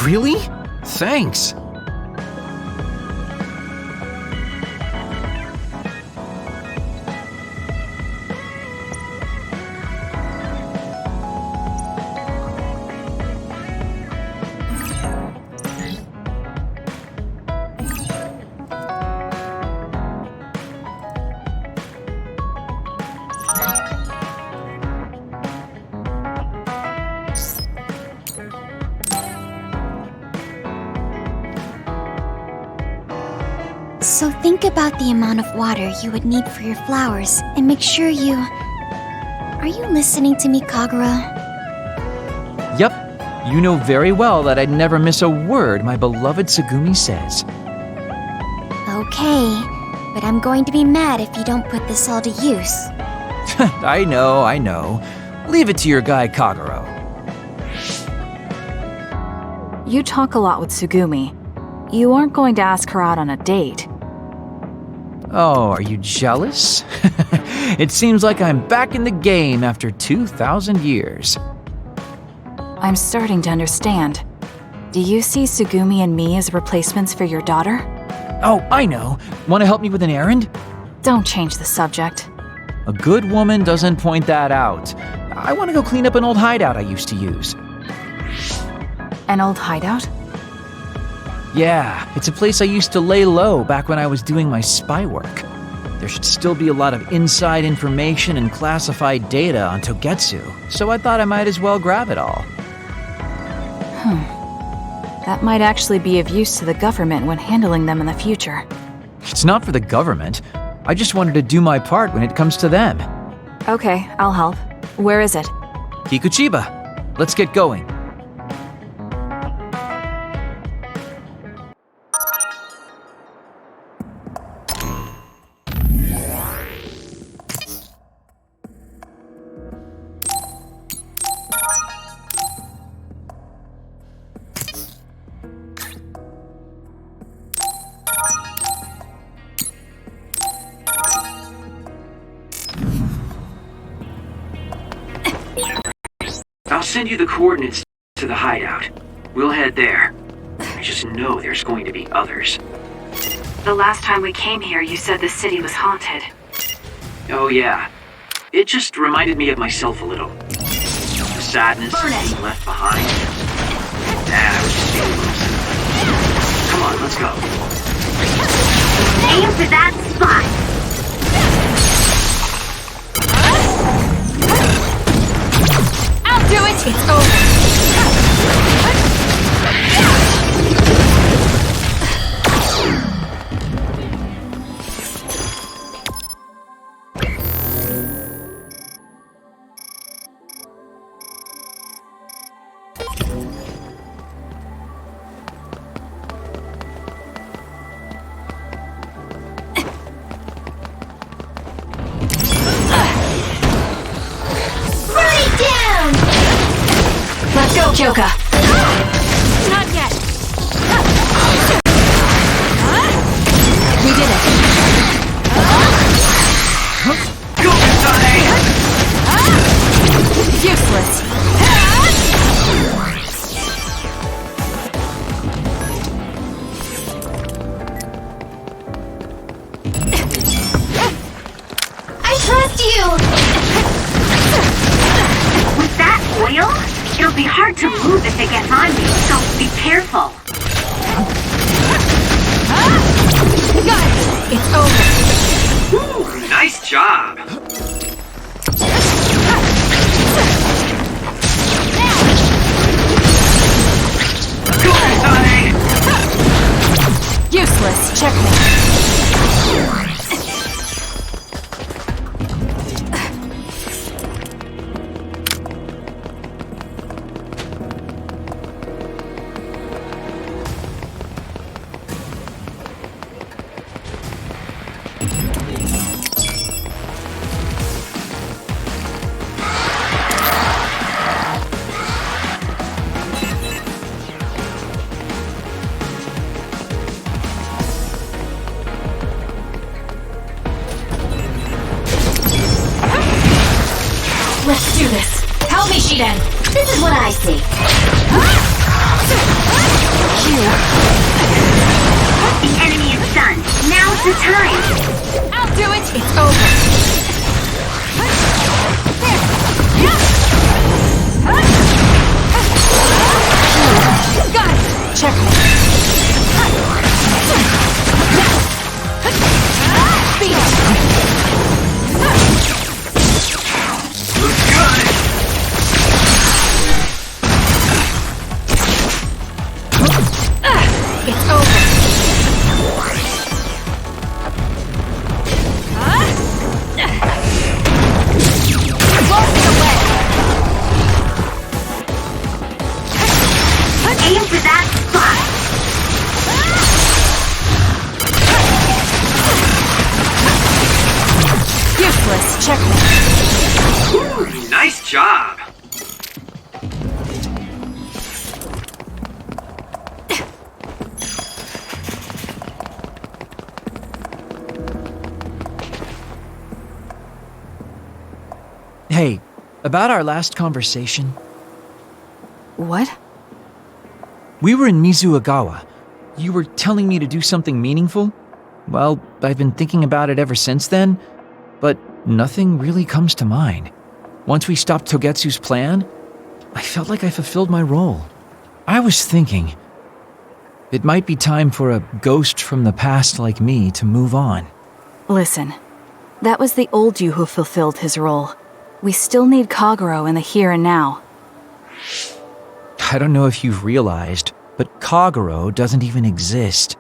Really? Thanks. So think about the amount of water you would need for your flowers, and make sure you... Are you listening to me, Kagura? Yep, you know very well that I'd never miss a word my beloved Tsugumi says. Okay, but I'm going to be mad if you don't put this all to use. I know. Leave it to your guy, Kaguro. You talk a lot with Tsugumi. You aren't going to ask her out on a date. Oh, are you jealous? It seems like I'm back in the game after 2,000 years. I'm starting to understand. Do you see Tsugumi and me as replacements for your daughter? Oh, I know. Want to help me with an errand? Don't change the subject. A good woman doesn't point that out. I want to go clean up an old hideout I used to use. An old hideout? Yeah, it's a place I used to lay low back when I was doing my spy work. There should still be a lot of inside information and classified data on Togetsu, so I thought I might as well grab it all. That might actually be of use to the government when handling them in the future. It's not for the government. I just wanted to do my part when it comes to them. Okay, I'll help. Where is it? Kikuchiba, let's get going. I'll send you the coordinates to the hideout. We'll head there. I just know there's going to be others. The last time we came here, you said the city was haunted. Oh yeah. It just reminded me of myself a little. The sadness being left behind. I was just feeling lost. Come on, let's go. Aim for that spot! I'll do it! It's over! Let's go, Kyoka! Not yet! We did it! Go, Kasane! Useless! I trust you! With that oil? It'll be hard to move if it gets on me, so be careful. Got it! It's over. Ooh, nice job! Go, Kasane! Useless. Checkmate. Let's do this. Help me, Shiden. This is what I see. The enemy is stunned. Now's the time. I'll do it! It's over. Got it! Check me. Beat it! Looks good. It's over. Aim for that spot. Useless. Check me. Ooh, nice job. Hey, about our last conversation, What? we were in Mizuagawa. You were telling me to do something meaningful? Well, I've been thinking about it ever since then, but nothing really comes to mind. Once we stopped Togetsu's plan, I felt like I fulfilled my role. I was thinking, it might be time for a ghost from the past like me to move on. Listen, that was the old you who fulfilled his role. We still need Kagero in the here and now. I don't know if you've realized, but Kagero doesn't even exist.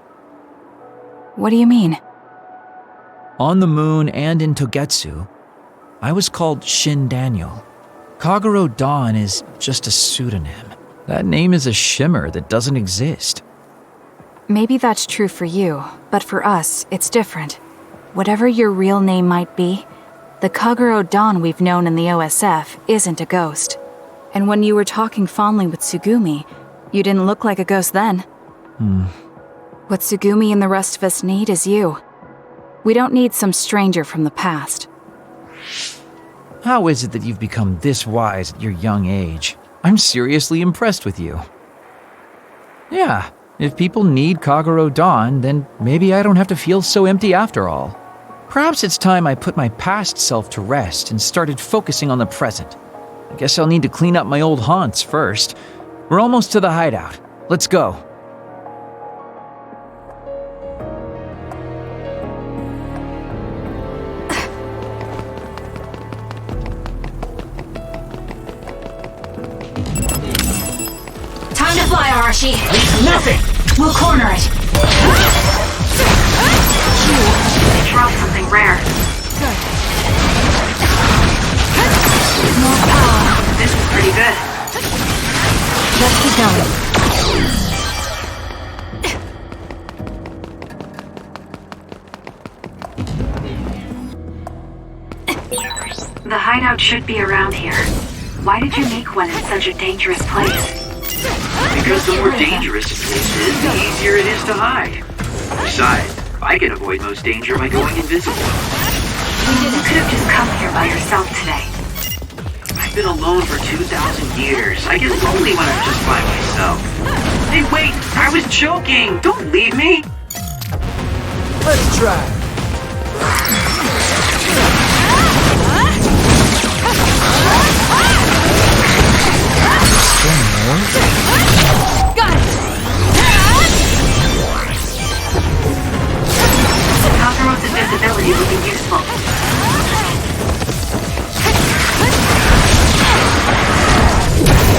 What do you mean? On the moon and in Togetsu, I was called Shin Daniel. Kagero Dawn is just a pseudonym. That name is a shimmer that doesn't exist. Maybe that's true for you, but for us, it's different. Whatever your real name might be, the Kagero Dawn we've known in the OSF isn't a ghost. And when you were talking fondly with Tsugumi, you didn't look like a ghost then. What Tsugumi and the rest of us need is you. We don't need some stranger from the past. How is it that you've become this wise at your young age? I'm seriously impressed with you. Yeah, if people need Kagero Dawn, then maybe I don't have to feel so empty after all. Perhaps it's time I put my past self to rest and started focusing on the present. I guess I'll need to clean up my old haunts first. We're almost to the hideout. Let's go. Time to fly, Arashi! Nothing. We'll corner it! They dropped something rare. More power! This is pretty good. Let's keep going. The hideout should be around here. Why did you make one in such a dangerous place? Because the more dangerous a place is, the easier it is to hide. Besides, I can avoid most danger by going invisible. You could have just come here by yourself today. I've been alone for 2,000 years. I get lonely when I'm just by myself. Hey, wait! I was joking! Don't leave me! Let's try. Got it! Kagero's invisibility would be useful.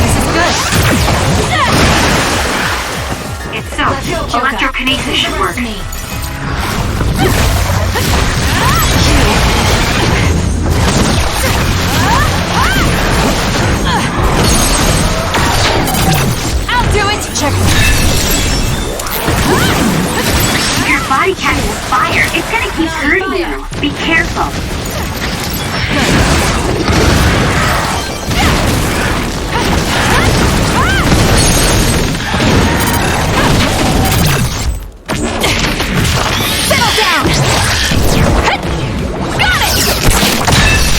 This is good. It's so. Electrokinesis should work. I'll do it! Check. Your body catches fire. It's gonna keep hurting you. Be careful. Settle down! Got it!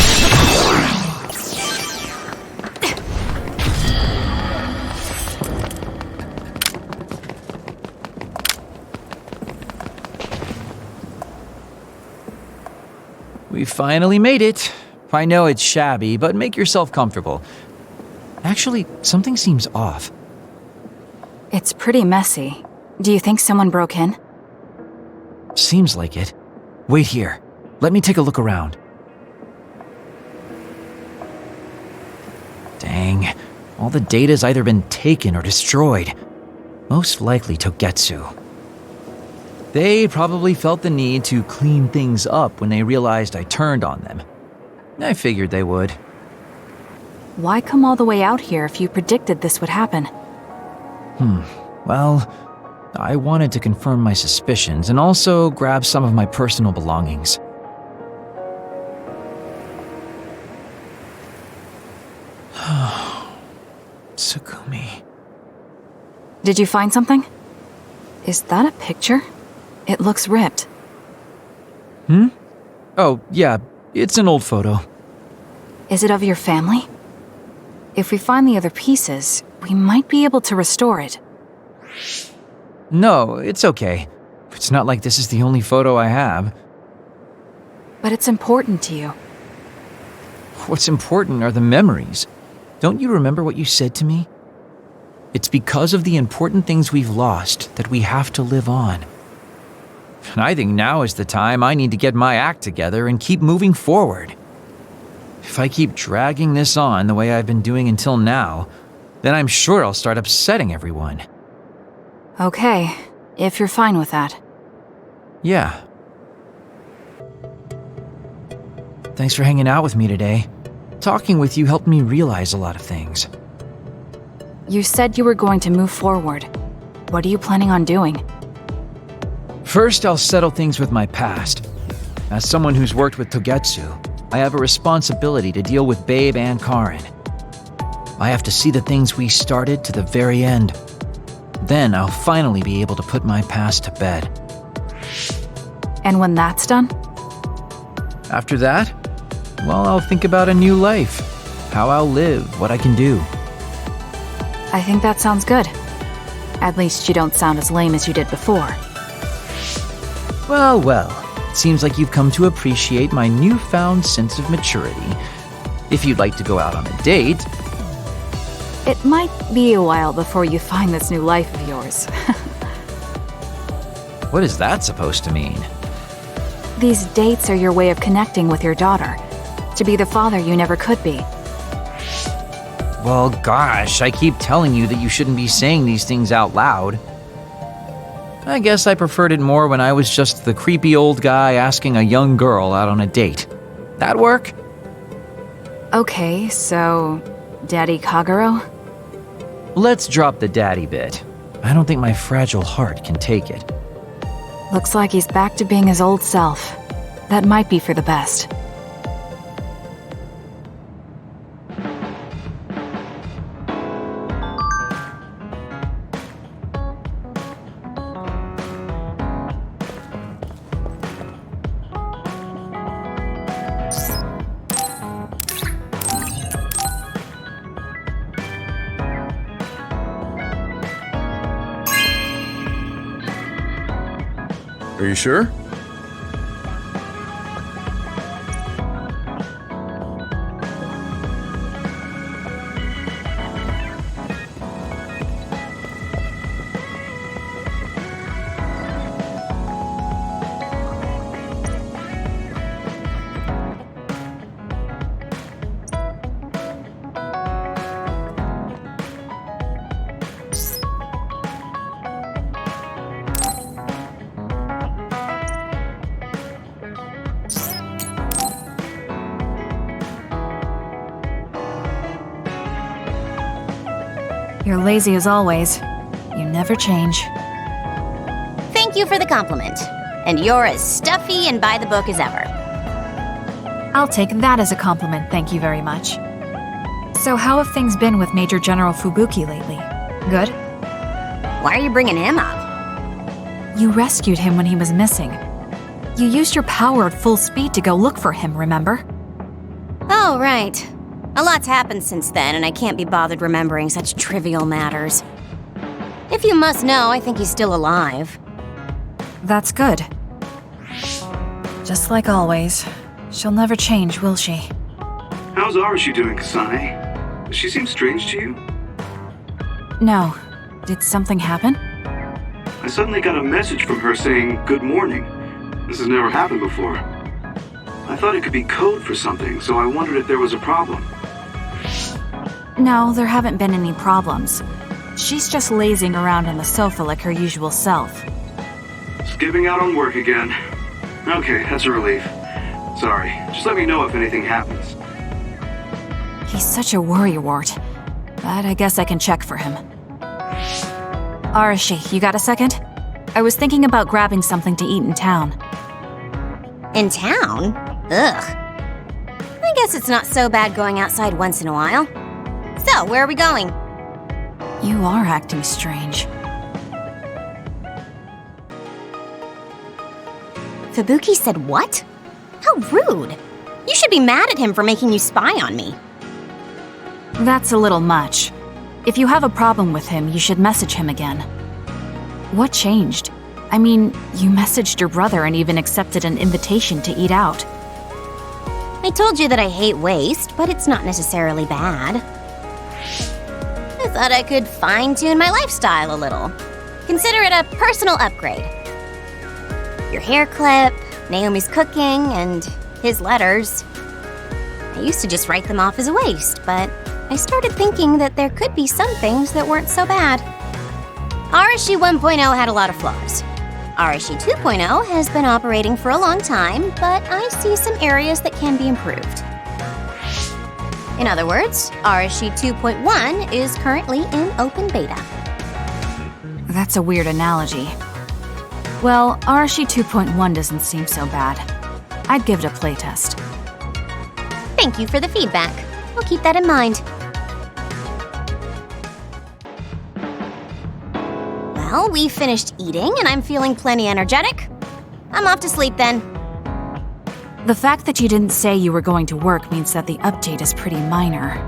finally made it. I know it's shabby, but make yourself comfortable. Actually, something seems off. It's pretty messy. Do you think someone broke in? Seems like it. Wait here. Let me take a look around. Dang. All the data's either been taken or destroyed. Most likely Togetsu. They probably felt the need to clean things up when they realized I turned on them. I figured they would. Why come all the way out here if you predicted this would happen? Well, I wanted to confirm my suspicions and also grab some of my personal belongings. Tsukumi. Did you find something? Is that a picture? It looks ripped. Oh, yeah, it's an old photo. Is it of your family? If we find the other pieces, we might be able to restore it. No, it's okay. It's not like this is the only photo I have. But it's important to you. What's important are the memories. Don't you remember what you said to me? It's because of the important things we've lost that we have to live on. And I think now is the time I need to get my act together and keep moving forward. If I keep dragging this on the way I've been doing until now, then I'm sure I'll start upsetting everyone. Okay, if you're fine with that. Yeah. Thanks for hanging out with me today. Talking with you helped me realize a lot of things. You said you were going to move forward. What are you planning on doing? First, I'll settle things with my past. As someone who's worked with Togetsu, I have a responsibility to deal with Babe and Karin. I have to see the things we started to the very end. Then I'll finally be able to put my past to bed. And when that's done? After that, well, I'll think about a new life. How I'll live, what I can do. I think that sounds good. At least you don't sound as lame as you did before. Well, it seems like you've come to appreciate my newfound sense of maturity. If you'd like to go out on a date... It might be a while before you find this new life of yours. What is that supposed to mean? These dates are your way of connecting with your daughter, to be the father you never could be. Well, gosh, I keep telling you that you shouldn't be saying these things out loud. I guess I preferred it more when I was just the creepy old guy asking a young girl out on a date. That work? Okay, so... Daddy Kagero? Let's drop the daddy bit. I don't think my fragile heart can take it. Looks like he's back to being his old self. That might be for the best. Are you sure? You're lazy as always. You never change. Thank you for the compliment. And you're as stuffy and by the book as ever. I'll take that as a compliment, thank you very much. So how have things been with Major General Fubuki lately? Good? Why are you bringing him up? You rescued him when he was missing. You used your power at full speed to go look for him, remember? Oh, right. A lot's happened since then, and I can't be bothered remembering such trivial matters. If you must know, I think he's still alive. That's good. Just like always. She'll never change, will she? How's Arashi doing, Kasane? Does she seem strange to you? No. Did something happen? I suddenly got a message from her saying, "Good morning." This has never happened before. I thought it could be code for something, so I wondered if there was a problem. No, there haven't been any problems. She's just lazing around on the sofa like her usual self. Skipping out on work again. Okay, that's a relief. Sorry, just let me know if anything happens. He's such a worrywart. But I guess I can check for him. Arashi, you got a second? I was thinking about grabbing something to eat in town. In town? Ugh. I guess it's not so bad going outside once in a while. So, where are we going? You are acting strange. Fubuki said what? How rude. You should be mad at him for making you spy on me. That's a little much. If you have a problem with him, you should message him again. What changed? I mean, you messaged your brother and even accepted an invitation to eat out. I told you that I hate waste, but it's not necessarily bad. I thought I could fine-tune my lifestyle a little. Consider it a personal upgrade. Your hair clip, Naomi's cooking, and his letters. I used to just write them off as a waste, but I started thinking that there could be some things that weren't so bad. Arashi 1.0 had a lot of flaws. Arashi 2.0 has been operating for a long time, but I see some areas that can be improved. In other words, Arashi 2.1 is currently in open beta. That's a weird analogy. Well, Arashi 2.1 doesn't seem so bad. I'd give it a playtest. Thank you for the feedback. I'll keep that in mind. Well, we finished eating and I'm feeling plenty energetic. I'm off to sleep then. The fact that you didn't say you were going to work means that the update is pretty minor.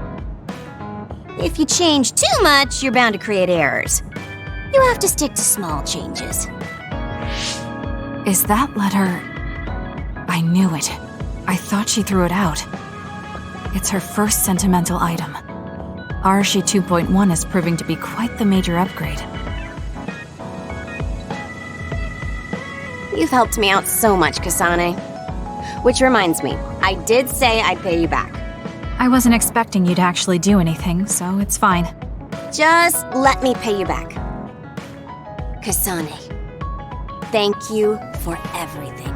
If you change too much, you're bound to create errors. You have to stick to small changes. Is that letter... I knew it. I thought she threw it out. It's her first sentimental item. Arashi 2.1 is proving to be quite the major upgrade. You've helped me out so much, Kasane. Which reminds me, I did say I'd pay you back. I wasn't expecting you to actually do anything, so it's fine. Just let me pay you back. Kasane, thank you for everything.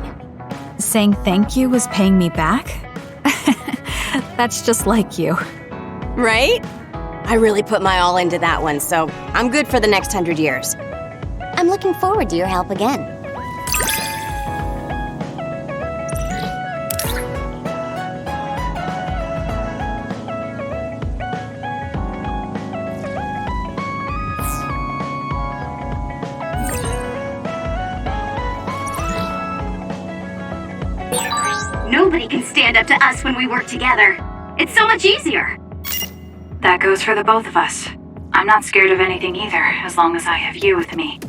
Saying thank you was paying me back? That's just like you. Right? I really put my all into that one, so I'm good for the next 100 years. I'm looking forward to your help again. Nobody can stand up to us when we work together. It's so much easier. That goes for the both of us. I'm not scared of anything either, as long as I have you with me.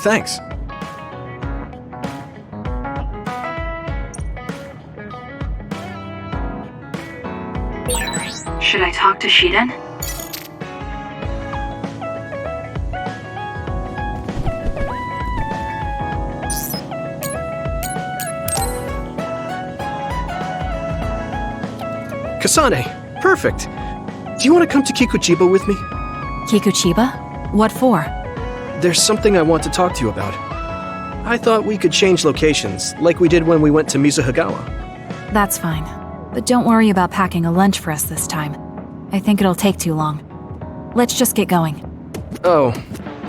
Thanks. Should I talk to Shiden? Kasane, perfect. Do you want to come to Kikuchiba with me? Kikuchiba? What for? There's something I want to talk to you about. I thought we could change locations, like we did when we went to Mizuhagawa. That's fine. But don't worry about packing a lunch for us this time. I think it'll take too long. Let's just get going. Oh,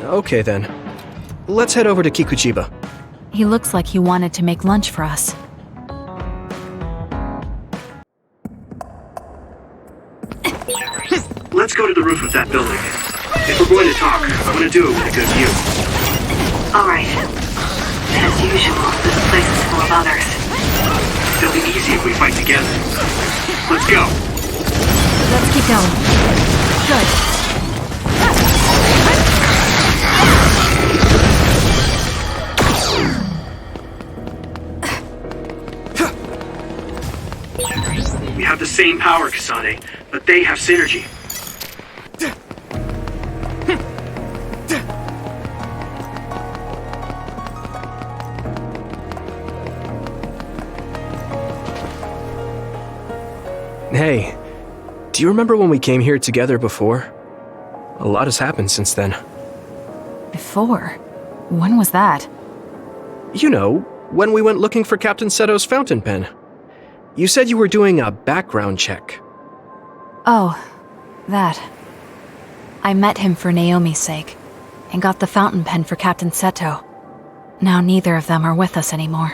okay then. Let's head over to Kikuchiba. He looks like he wanted to make lunch for us. go to the roof of that building. If we're going to talk, I want to do it with a good view. Alright. As usual, this place is full of others. It'll be easy if we fight together. Let's go. Let's keep going. Good. We have the same power, Kasane, but they have synergy. Hey, do you remember when we came here together before? A lot has happened since then. Before? When was that? You know, when we went looking for Captain Seto's fountain pen. You said you were doing a background check. Oh, that. I met him for Naomi's sake, and got the fountain pen for Captain Seto. Now neither of them are with us anymore.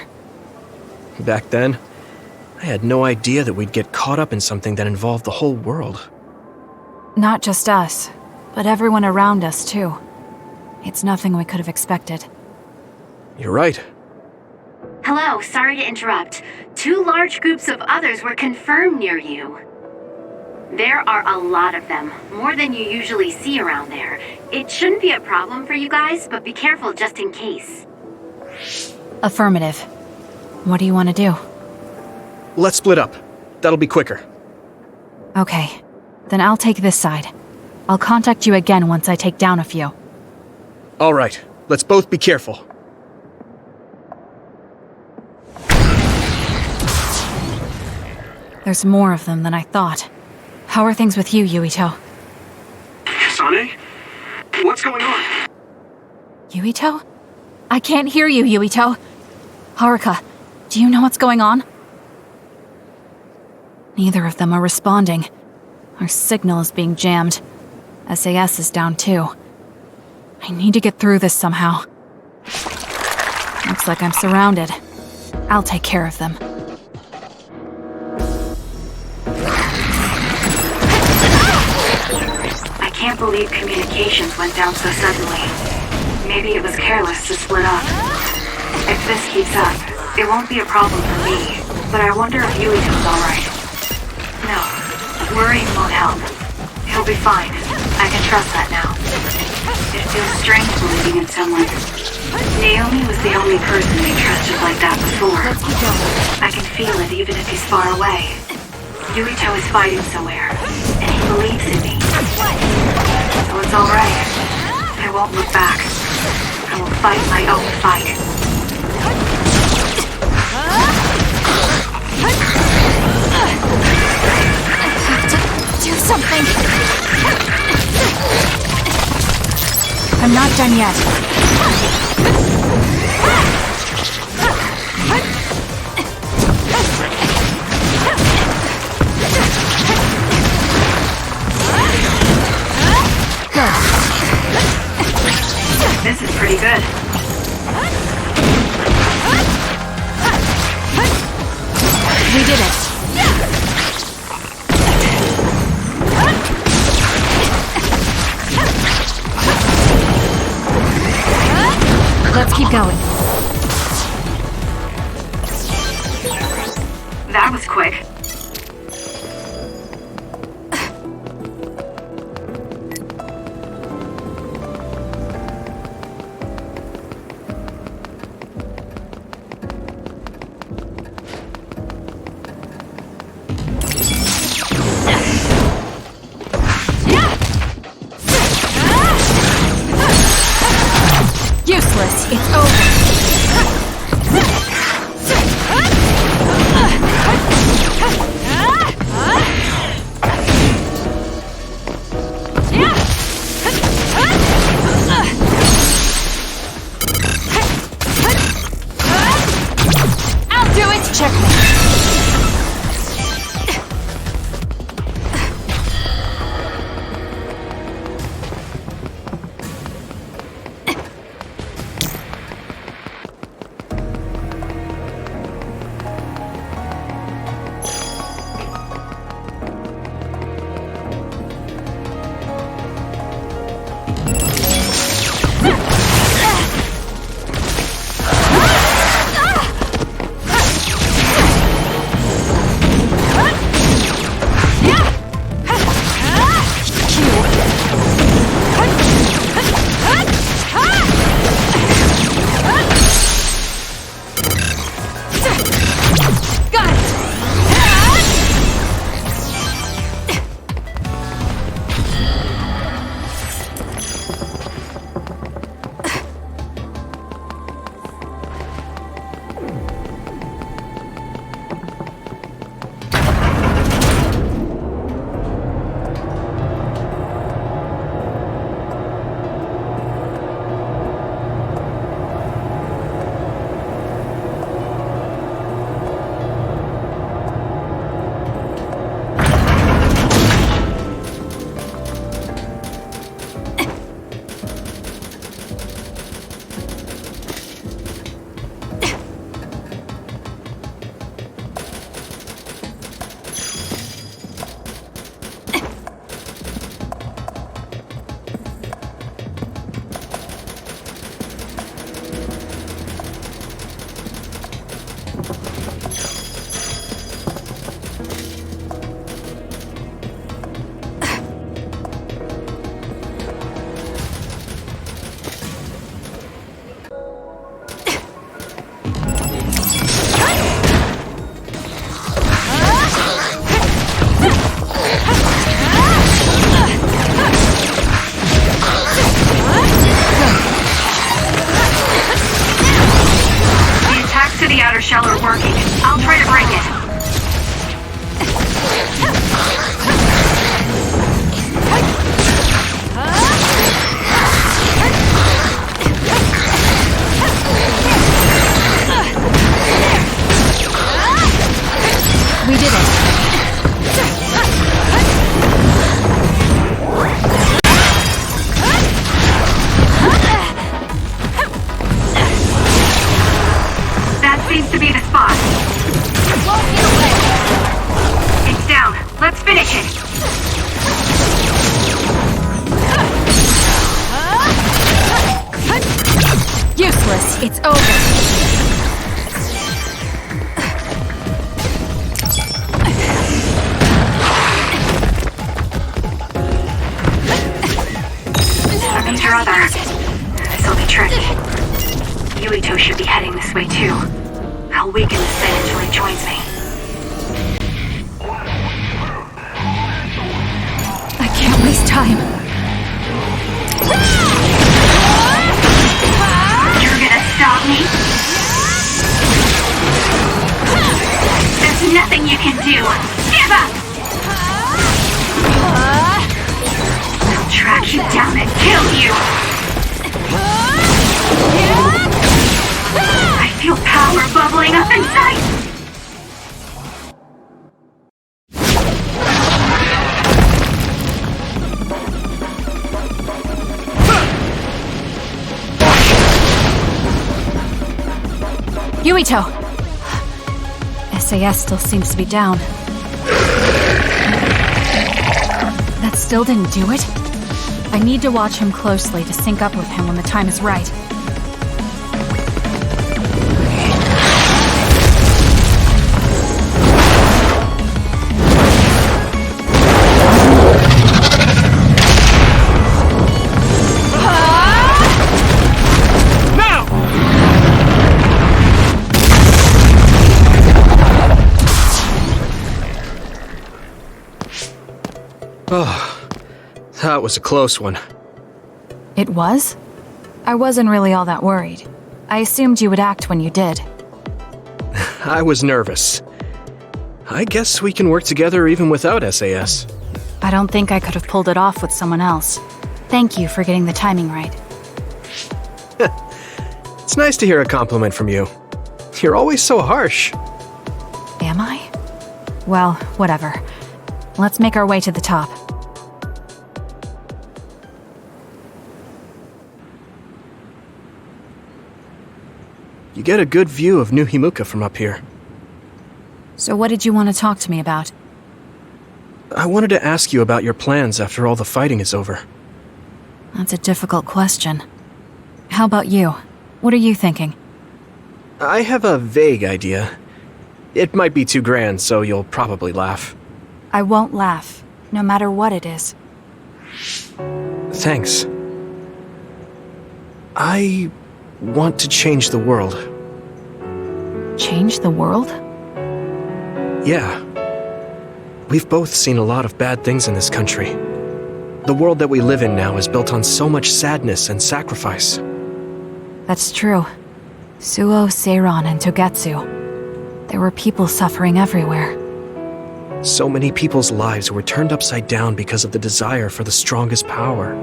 Back then, I had no idea that we'd get caught up in something that involved the whole world. Not just us, but everyone around us too. It's nothing we could have expected. You're right. Hello, sorry to interrupt. 2 large groups of others were confirmed near you. There are a lot of them, more than you usually see around there. It shouldn't be a problem for you guys, but be careful just in case. Affirmative. What do you want to do? Let's split up. That'll be quicker. Okay, then I'll take this side. I'll contact you again once I take down a few. All right, let's both be careful. There's more of them than I thought. How are things with you, Yuito? Kasane? What's going on? Yuito? I can't hear you, Yuito. Haruka, do you know what's going on? Neither of them are responding. Our signal is being jammed. SAS is down too. I need to get through this somehow. Looks like I'm surrounded. I'll take care of them. I can't believe communications went down so suddenly. Maybe it was careless to split up. If this keeps up, it won't be a problem for me, but I wonder if Yuito's alright. No, worrying won't help. He'll be fine. I can trust that now. It feels strange believing in someone. Naomi was the only person they trusted like that before. I can feel it even if he's far away. Yuito is fighting somewhere, and he believes in me. So it's alright. I won't look back. I will fight my own fight. Do something! I'm not done yet. This is pretty good. We did it. Let's keep going. That was quick. Useless. It's over. I'll do it. Checkmate. shell are working. I'll try to break it. We did it. That seems to be the spot. It's down. Let's finish it. Useless. It's over. Your other. This'll be tricky. Yuito should be heading this way too. I'll weaken the set until he joins me. I can't waste time. You're gonna stop me? There's nothing you can do. Give up! I'll track you down and kill you! I feel power bubbling up inside! Yuito! SAS still seems to be down. That still didn't do it? I need to watch him closely to sync up with him when the time is right. Oh, that was a close one. It was? I wasn't really all that worried. I assumed you would act when you did. I was nervous. I guess we can work together even without SAS. I don't think I could have pulled it off with someone else. Thank you for getting the timing right. It's nice to hear a compliment from you. You're always so harsh. Am I? Well, whatever. Let's make our way to the top. You get a good view of New Himuka from up here. So what did you want to talk to me about? I wanted to ask you about your plans after all the fighting is over. That's a difficult question. How about you? What are you thinking? I have a vague idea. It might be too grand, so you'll probably laugh. I won't laugh, no matter what it is. Thanks. I want to change the world. Change the world? Yeah. We've both seen a lot of bad things in this country. The world that we live in now is built on so much sadness and sacrifice. That's true. Suo, Seiran, and Togetsu. There were people suffering everywhere. So many people's lives were turned upside down because of the desire for the strongest power,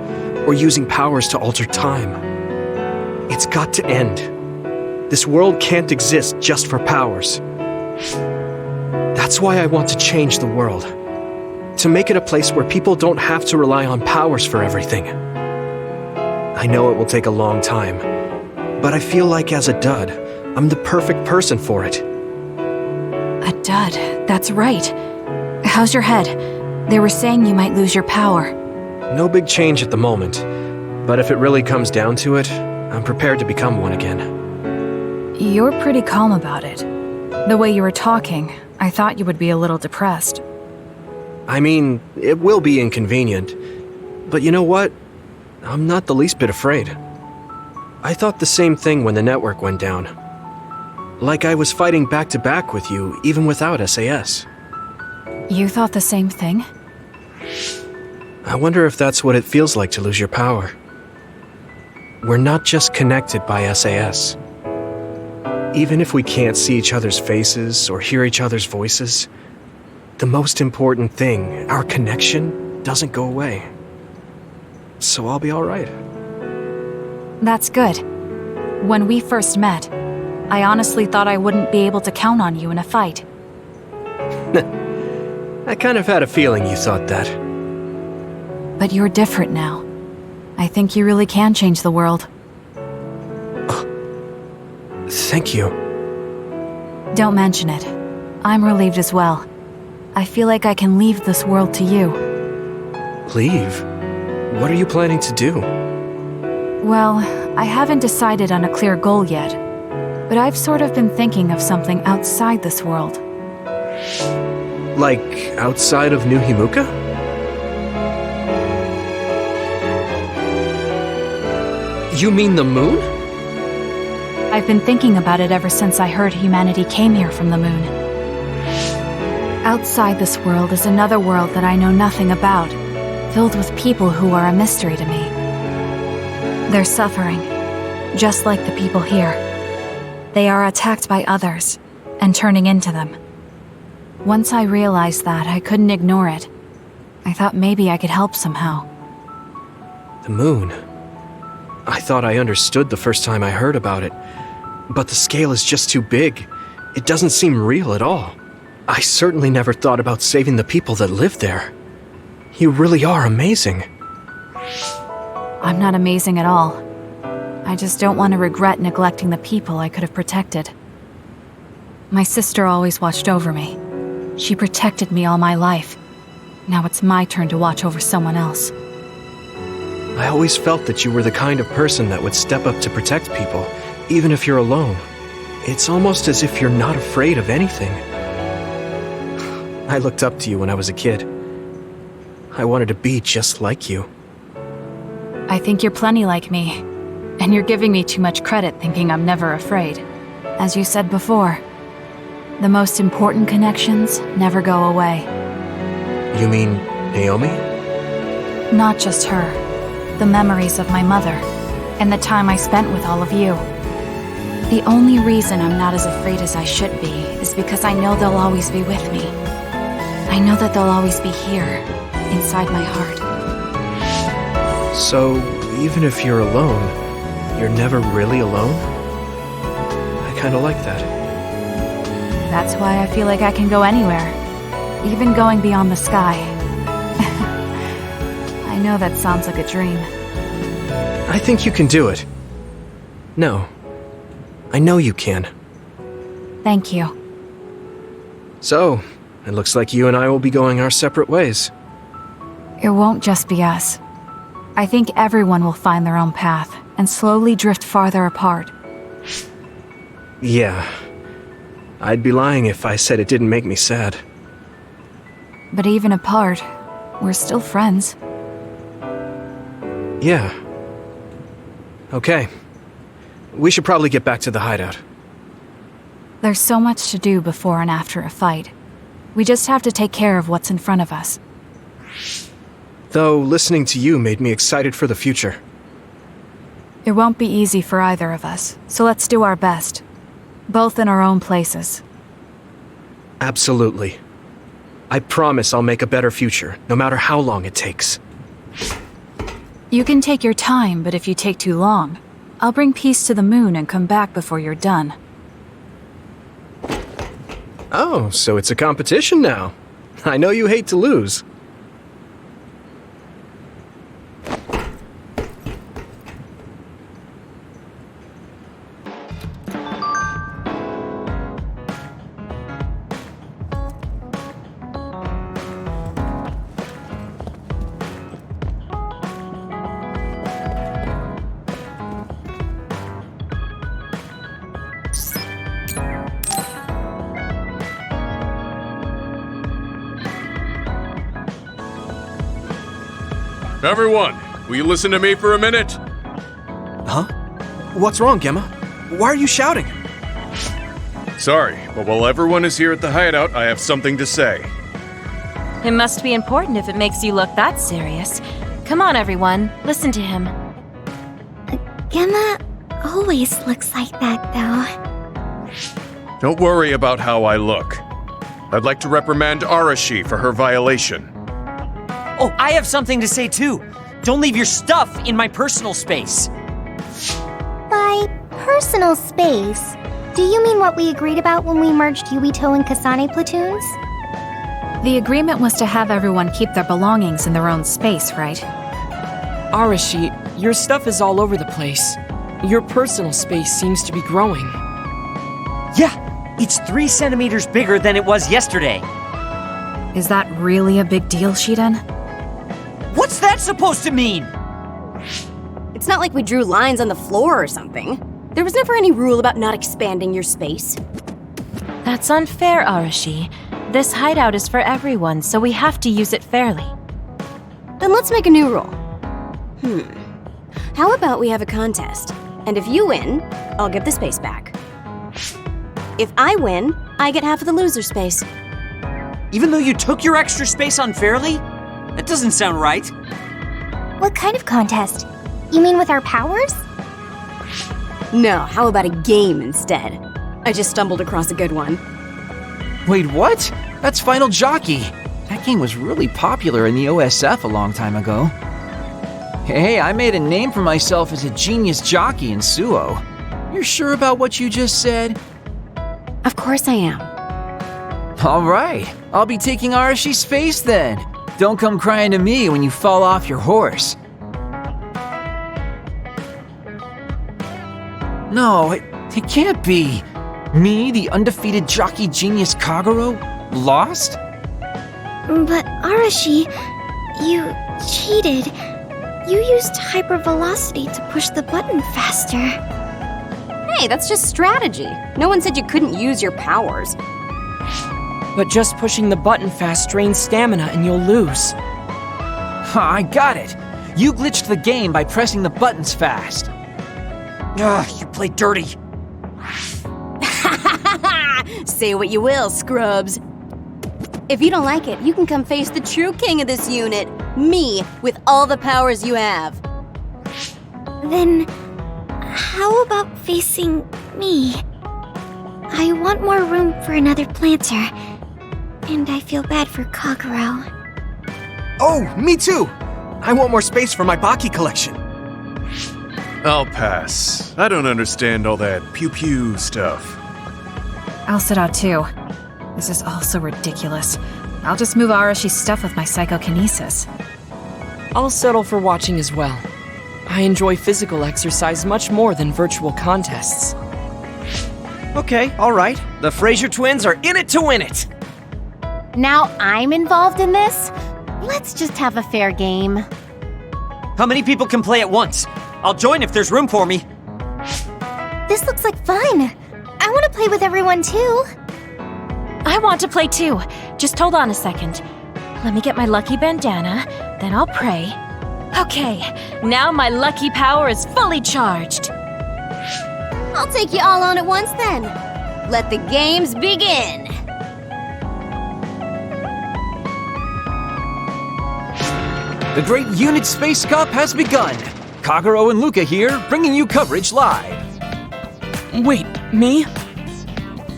or using powers to alter time. It's got to end. This world can't exist just for powers. That's why I want to change the world. To make it a place where people don't have to rely on powers for everything. I know it will take a long time, but I feel like as a dud, I'm the perfect person for it. A dud, that's right. How's your head? They were saying you might lose your power. No big change at the moment, but if it really comes down to it, I'm prepared to become one again. You're pretty calm about it. The way you were talking, I thought you would be a little depressed. I mean, it will be inconvenient, but you know what? I'm not the least bit afraid. I thought the same thing when the network went down. Like I was fighting back-to-back with you, even without SAS. You thought the same thing? I wonder if that's what it feels like to lose your power. We're not just connected by SAS. Even if we can't see each other's faces or hear each other's voices, the most important thing, our connection, doesn't go away. So I'll be all right. That's good. When we first met, I honestly thought I wouldn't be able to count on you in a fight. I kind of had a feeling you thought that. But you're different now. I think you really can change the world. Thank you. Don't mention it. I'm relieved as well. I feel like I can leave this world to you. Leave? What are you planning to do? Well, I haven't decided on a clear goal yet, but I've sort of been thinking of something outside this world. Like, outside of New Himuka? You mean the moon? I've been thinking about it ever since I heard humanity came here from the moon. Outside this world is another world that I know nothing about, filled with people who are a mystery to me. They're suffering, just like the people here. They are attacked by others, and turning into them. Once I realized that, I couldn't ignore it. I thought maybe I could help somehow. The moon? I thought I understood the first time I heard about it, but the scale is just too big. It doesn't seem real at all. I certainly never thought about saving the people that live there. You really are amazing. I'm not amazing at all. I just don't want to regret neglecting the people I could have protected. My sister always watched over me. She protected me all my life. Now it's my turn to watch over someone else. I always felt that you were the kind of person that would step up to protect people, even if you're alone. It's almost as if you're not afraid of anything. I looked up to you when I was a kid. I wanted to be just like you. I think you're plenty like me, and you're giving me too much credit thinking I'm never afraid. As you said before, the most important connections never go away. You mean Naomi? Not just her. The memories of my mother, and the time I spent with all of you. The only reason I'm not as afraid as I should be is because I know they'll always be with me. I know that they'll always be here, inside my heart. So, even if you're alone, you're never really alone? I kinda like that. That's why I feel like I can go anywhere, even going beyond the sky. I know that sounds like a dream. I think you can do it. No. I know you can. Thank you. So, it looks like you and I will be going our separate ways. It won't just be us. I think everyone will find their own path and slowly drift farther apart. Yeah. I'd be lying if I said it didn't make me sad. But even apart, we're still friends. Yeah. Okay. We should probably get back to the hideout. There's so much to do before and after a fight. We just have to take care of what's in front of us. Though listening to you made me excited for the future. It won't be easy for either of us, so let's do our best. Both in our own places. Absolutely. I promise I'll make a better future, no matter how long it takes. You can take your time, but if you take too long, I'll bring peace to the moon and come back before you're done. Oh, so it's a competition now. I know you hate to lose. Everyone, will you listen to me for a minute? Huh? What's wrong, Gemma? Why are you shouting? Sorry, but while everyone is here at the hideout, I have something to say. It must be important if it makes you look that serious. Come on, everyone, listen to him. Gemma always looks like that, though. Don't worry about how I look. I'd like to reprimand Arashi for her violation. Oh, I have something to say too. Don't leave your stuff in my personal space. By personal space, do you mean what we agreed about when we merged Yuito and Kasane platoons? The agreement was to have everyone keep their belongings in their own space, right? Arashi, your stuff is all over the place. Your personal space seems to be growing. Yeah, it's 3 centimeters bigger than it was yesterday. Is that really a big deal, Shiden? What's that supposed to mean? It's not like we drew lines on the floor or something. There was never any rule about not expanding your space. That's unfair, Arashi. This hideout is for everyone, so we have to use it fairly. Then let's make a new rule. How about we have a contest? And if you win, I'll give the space back. If I win, I get half of the loser space. Even though you took your extra space unfairly? That doesn't sound right. What kind of contest? You mean with our powers? No, how about a game instead? I just stumbled across a good one. Wait, what? That's Final Jockey. That game was really popular in the OSF a long time ago. Hey, I made a name for myself as a genius jockey in Suo. You're sure about what you just said? Of course I am. All right, I'll be taking Arashi's space then. Don't come crying to me when you fall off your horse. No, it can't be. Me, the undefeated jockey genius Kagero, lost? But Arashi, you cheated. You used hypervelocity to push the button faster. Hey, that's just strategy. No one said you couldn't use your powers. But just pushing the button fast drains stamina and you'll lose. I got it. You glitched the game by pressing the buttons fast. Ugh, you play dirty. Say what you will, scrubs. If you don't like it, you can come face the true king of this unit, me, with all the powers you have. Then, how about facing me? I want more room for another planter, and I feel bad for Kagero. Oh, me too! I want more space for my Baki collection. I'll pass. I don't understand all that pew-pew stuff. I'll sit out too. This is all so ridiculous. I'll just move Arashi's stuff with my psychokinesis. I'll settle for watching as well. I enjoy physical exercise much more than virtual contests. Okay, all right. The Fraser twins are in it to win it. Now I'm involved in this? Let's just have a fair game. How many people can play at once? I'll join if there's room for me. This looks like fun. I want to play with everyone too. I want to play too. Just hold on a second. Let me get my lucky bandana, then I'll pray. Okay, now my lucky power is fully charged. I'll take you all on at once then. Let the games begin. The Great Unit Space Cup has begun. Kagero and Luca here, bringing you coverage live. Wait, me?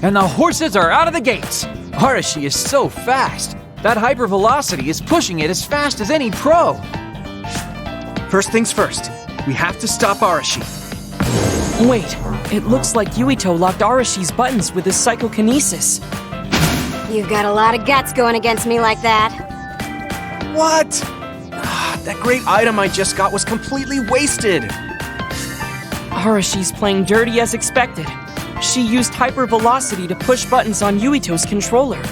And the horses are out of the gates. Arashi is so fast. That hypervelocity is pushing it as fast as any pro. First things first, we have to stop Arashi. Wait, it looks like Yuito locked Arashi's buttons with his psychokinesis. You've got a lot of guts going against me like that. What? That great item I just got was completely wasted. Arashi's playing dirty as expected. She used hypervelocity to push buttons on Yuito's controller.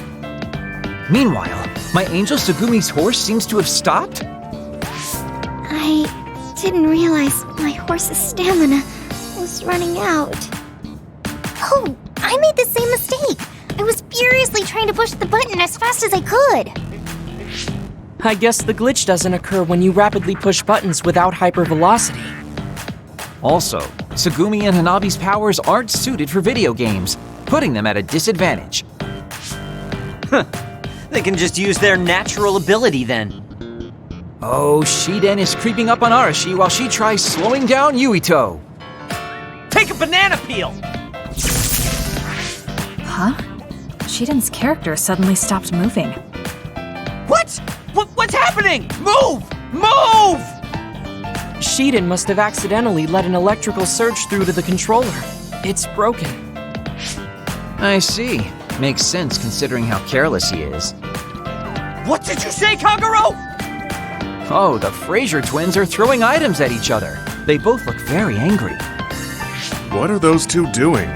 Meanwhile, my angel Sugumi's horse seems to have stopped. I didn't realize my horse's stamina was running out. Oh, I made the same mistake. I was furiously trying to push the button as fast as I could. I guess the glitch doesn't occur when you rapidly push buttons without hypervelocity. Also, Sugumi and Hanabi's powers aren't suited for video games, putting them at a disadvantage. They can just use their natural ability then. Oh, Shiden is creeping up on Arashi while she tries slowing down Yuito. Take a banana peel! Huh? Shiden's character suddenly stopped moving. What's happening? Move! Move! Shiden must have accidentally let an electrical surge through to the controller. It's broken. I see. Makes sense considering how careless he is. What did you say, Kagero? Oh, the Fraser twins are throwing items at each other. They both look very angry. What are those two doing?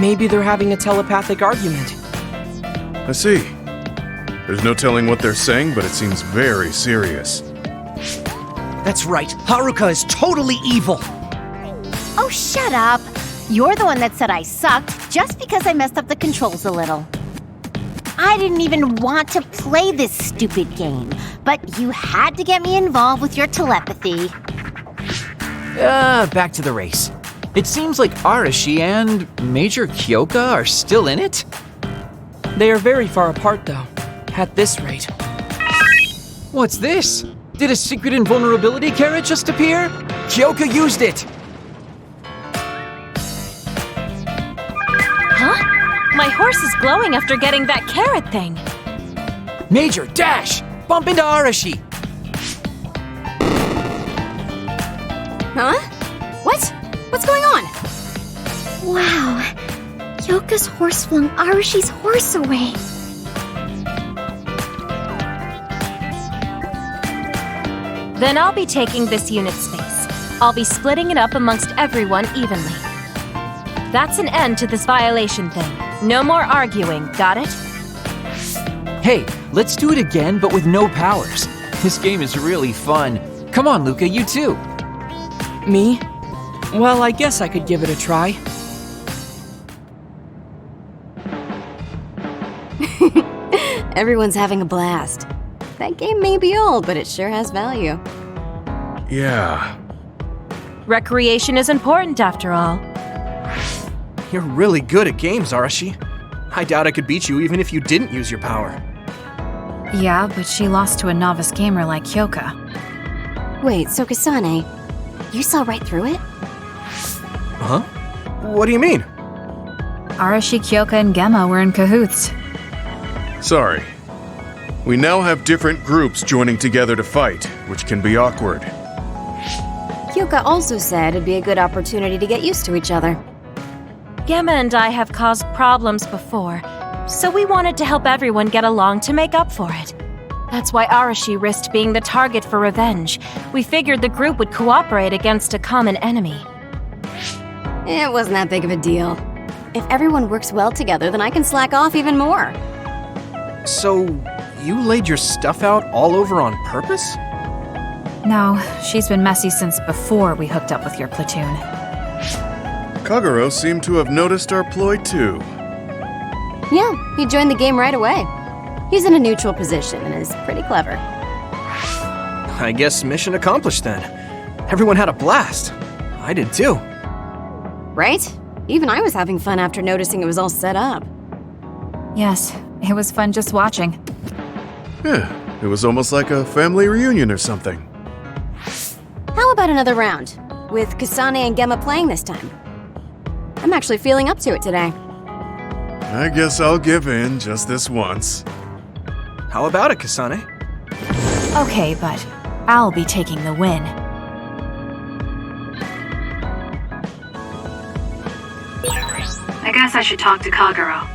Maybe they're having a telepathic argument. I see. There's no telling what they're saying, but it seems very serious. That's right. Haruka is totally evil. Oh, shut up. You're the one that said I sucked just because I messed up the controls a little. I didn't even want to play this stupid game, but you had to get me involved with your telepathy. Back to the race. It seems like Arashi and Major Kyoka are still in it? They are very far apart, though. At this rate. What's this? Did a secret invulnerability carrot just appear? Kyoka used it! Huh? My horse is glowing after getting that carrot thing. Major, dash! Bump into Arashi! Huh? What? What's going on? Wow. Kyoka's horse flung Arashi's horse away. Then I'll be taking this unit space. I'll be splitting it up amongst everyone evenly. That's an end to this violation thing. No more arguing, got it? Hey, let's do it again, but with no powers. This game is really fun. Come on, Luca, you too. Me? Well, I guess I could give it a try. Everyone's having a blast. That game may be old, but it sure has value. Yeah. Recreation is important after all. You're really good at games, Arashi. I doubt I could beat you even if you didn't use your power. Yeah, but she lost to a novice gamer like Kyoka. Wait, so Kasane, you saw right through it? Huh? What do you mean? Arashi, Kyoka, and Gemma were in cahoots. Sorry. We now have different groups joining together to fight, which can be awkward. Kyoka also said it'd be a good opportunity to get used to each other. Gemma and I have caused problems before, so we wanted to help everyone get along to make up for it. That's why Arashi risked being the target for revenge. We figured the group would cooperate against a common enemy. It wasn't that big of a deal. If everyone works well together, then I can slack off even more. So, you laid your stuff out all over on purpose? No, she's been messy since before we hooked up with your platoon. Kagero seemed to have noticed our ploy too. Yeah, he joined the game right away. He's in a neutral position and is pretty clever. I guess mission accomplished then. Everyone had a blast. I did too. Right? Even I was having fun after noticing it was all set up. Yes, it was fun just watching. Yeah, it was almost like a family reunion or something. How about another round? With Kasane and Gemma playing this time. I'm actually feeling up to it today. I guess I'll give in just this once. How about it, Kasane? Okay, but I'll be taking the win. I guess I should talk to Kagero.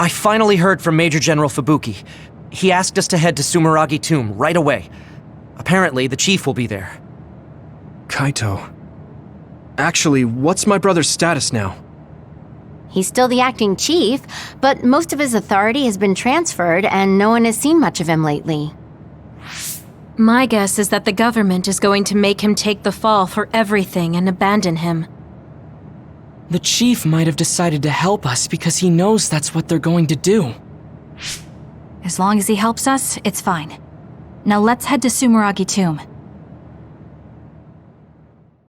I finally heard from Major General Fubuki. He asked us to head to Sumeragi Tomb right away. Apparently, the chief will be there. Kaito. Actually, what's my brother's status now? He's still the acting chief, but most of his authority has been transferred and no one has seen much of him lately. My guess is that the government is going to make him take the fall for everything and abandon him. The chief might have decided to help us because he knows that's what they're going to do. As long as he helps us, it's fine. Now let's head to Sumeragi Tomb.